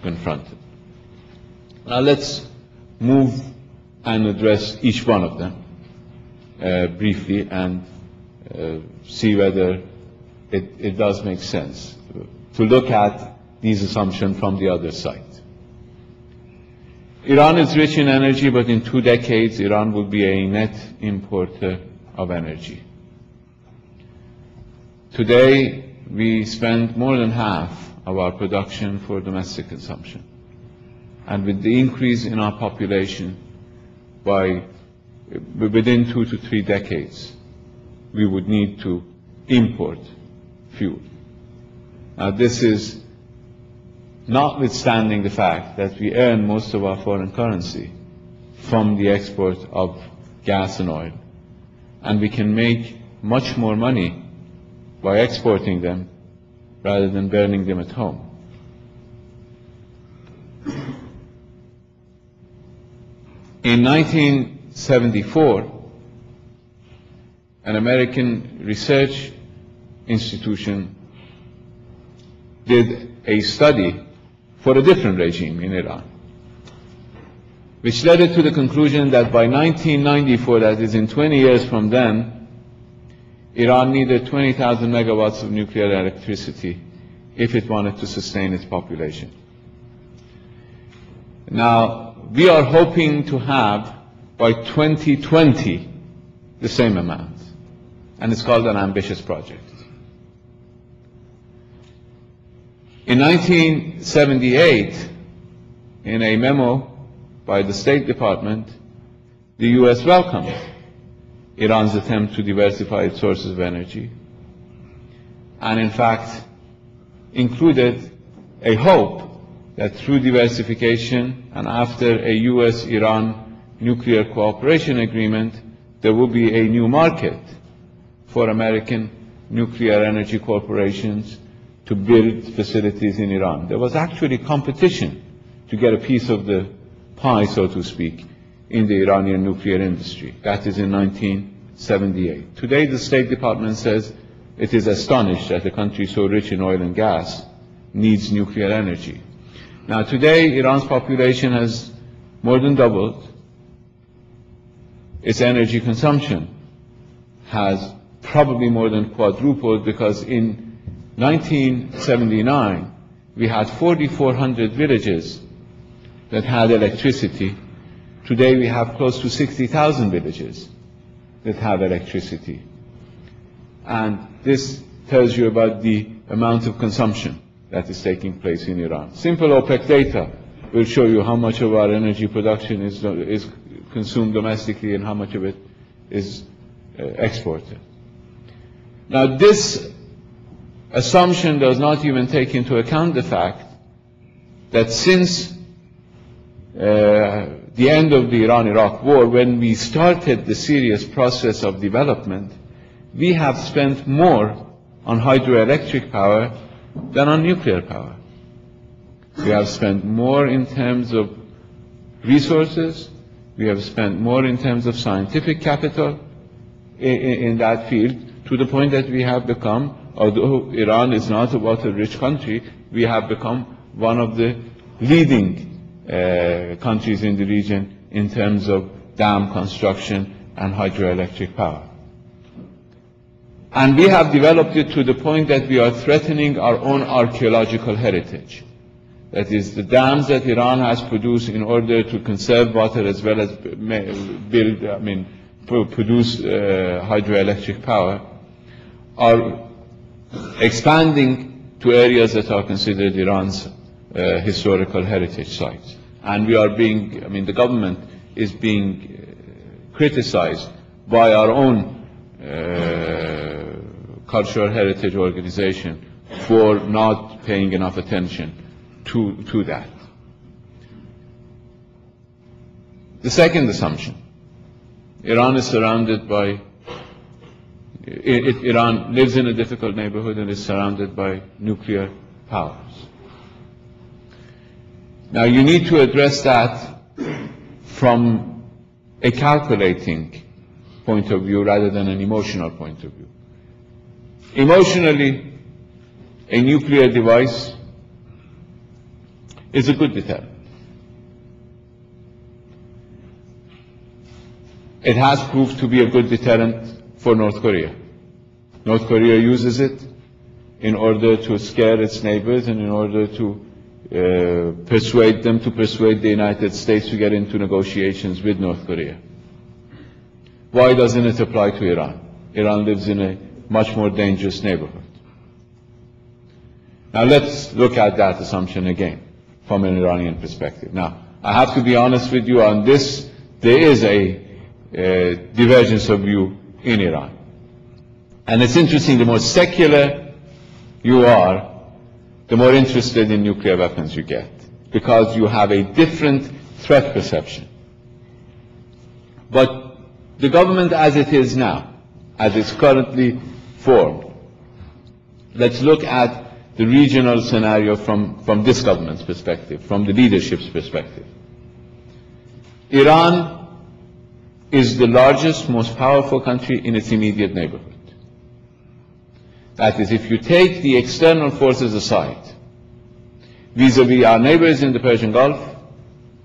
confronted. Now let's move and address each one of them briefly and see whether it does make sense to look at these assumptions from the other side. Iran is rich in energy, but in 2 decades, Iran will be a net importer of energy. Today, we spend more than half of our production for domestic consumption. And with the increase in our population, within 2 to 3 decades, we would need to import fuel. Now, this is notwithstanding the fact that we earn most of our foreign currency from the export of gas and oil, and we can make much more money by exporting them rather than burning them at home. In 1974, an American research institution did a study for a different regime in Iran, which led it to the conclusion that by 1994, that is in 20 years from then, Iran needed 20,000 megawatts of nuclear electricity if it wanted to sustain its population. Now, we are hoping to have, by 2020, the same amount, and it's called an ambitious project. In 1978, in a memo by the State Department, the US welcomed Iran's attempt to diversify its sources of energy, and in fact included a hope that through diversification and after a US-Iran nuclear cooperation agreement, there will be a new market for American nuclear energy corporations to build facilities in Iran. There was actually competition to get a piece of the pie, so to speak, in the Iranian nuclear industry. That is in 1978. Today, the State Department says it is astonished that a country so rich in oil and gas needs nuclear energy. Now, today, Iran's population has more than doubled. Its energy consumption has probably more than quadrupled, because in 1979, we had 4,400 villages that had electricity. Today, we have close to 60,000 villages that have electricity. And this tells you about the amount of consumption that is taking place in Iran. Simple OPEC data will show you how much of our energy production is consumed domestically and how much of it is exported. Now, this assumption does not even take into account the fact that since the end of the Iran-Iraq war, when we started the serious process of development, we have spent more on hydroelectric power than on nuclear power. We have spent more in terms of resources, we have spent more in terms of scientific capital in that field, to the point that we have become, although Iran is not a water-rich country, we have become one of the leading countries in the region in terms of dam construction and hydroelectric power. And we have developed it to the point that we are threatening our own archaeological heritage. That is, the dams that Iran has produced in order to conserve water as well as produce hydroelectric power, are expanding to areas that are considered Iran's historical heritage sites. And we are being, the government is being criticized by our own cultural heritage organization for not paying enough attention to that. The second assumption, Iran is surrounded by, Iran lives in a difficult neighborhood and is surrounded by nuclear powers. Now, you need to address that from a calculating point of view rather than an emotional point of view. Emotionally, a nuclear device is a good deterrent. It has proved to be a good deterrent for North Korea. North Korea uses it in order to scare its neighbors and in order to persuade the United States to get into negotiations with North Korea. Why doesn't it apply to Iran? Iran lives in a much more dangerous neighborhood. Now let's look at that assumption again from an Iranian perspective. Now, I have to be honest with you on this. There is a divergence of view in Iran. And it's interesting, the more secular you are, the more interested in nuclear weapons you get, because you have a different threat perception. But the government as it is now, as it's currently formed, let's look at the regional scenario from this government's perspective, from the leadership's perspective. Iran is the largest, most powerful country in its immediate neighborhood. That is, if you take the external forces aside, vis-à-vis our neighbors in the Persian Gulf,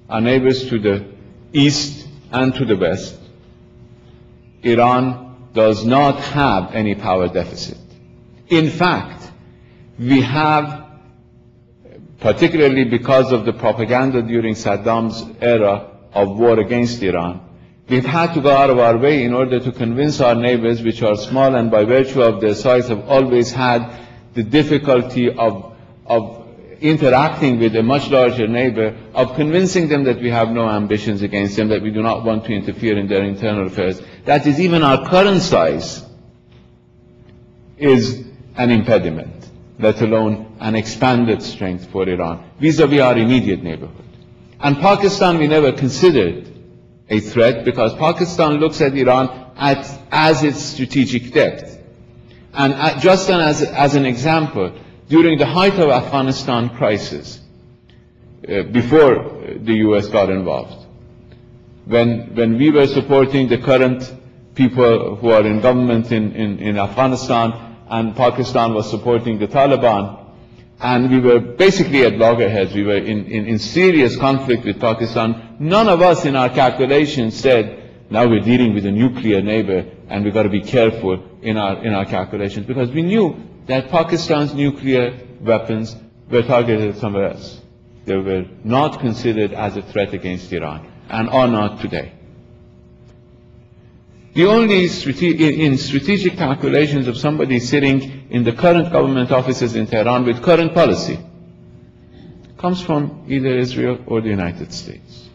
our neighbors to the east and to the west, Iran does not have any power deficit. In fact, we have, particularly because of the propaganda during Saddam's era of war against Iran, we've had to go out of our way in order to convince our neighbors, which are small and by virtue of their size have always had the difficulty of interacting with a much larger neighbor, of convincing them that we have no ambitions against them, that we do not want to interfere in their internal affairs. That is, even our current size is an impediment, let alone an expanded strength for Iran, vis-à-vis our immediate neighborhood. And Pakistan we never considered a threat, because Pakistan looks at Iran as its strategic depth. And just as an example, during the height of Afghanistan crisis, before the US got involved, when we were supporting the current people who are in government in Afghanistan, and Pakistan was supporting the Taliban, and we were basically at loggerheads, we were in serious conflict with Pakistan, none of us in our calculations said, now we're dealing with a nuclear neighbor and we've got to be careful in our calculations, because we knew that Pakistan's nuclear weapons were targeted somewhere else. They were not considered as a threat against Iran, and are not today. The only in strategic calculations of somebody sitting in the current government offices in Tehran with current policy comes from either Israel or the United States.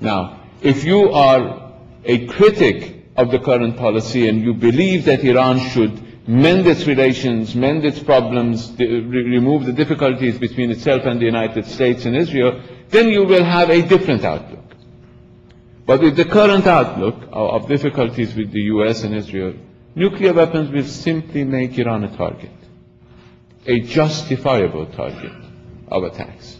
Now, if you are a critic of the current policy and you believe that Iran should mend its relations, mend its problems, remove the difficulties between itself and the United States and Israel, then you will have a different outlook. But with the current outlook of difficulties with the US and Israel, nuclear weapons will simply make Iran a target, a justifiable target of attacks.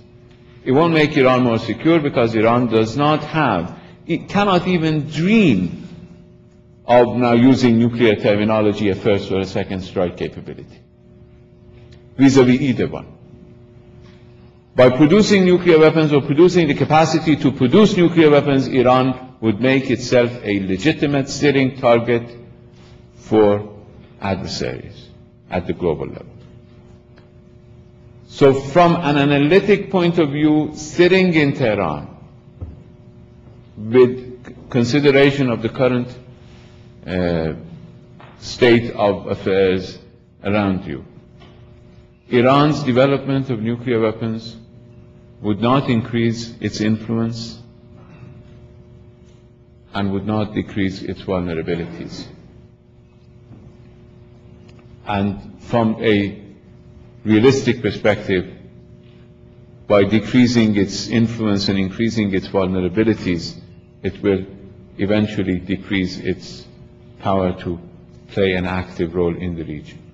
It won't make Iran more secure, because Iran does not have, it cannot even dream of now using nuclear terminology, a first or a second strike capability, vis-à-vis either one. By producing nuclear weapons or producing the capacity to produce nuclear weapons, Iran would make itself a legitimate sitting target for adversaries at the global level. So from an analytic point of view, sitting in Tehran with consideration of the current state of affairs around you, Iran's development of nuclear weapons would not increase its influence and would not decrease its vulnerabilities. And from a realistic perspective, by decreasing its influence and increasing its vulnerabilities, it will eventually decrease its power to play an active role in the region.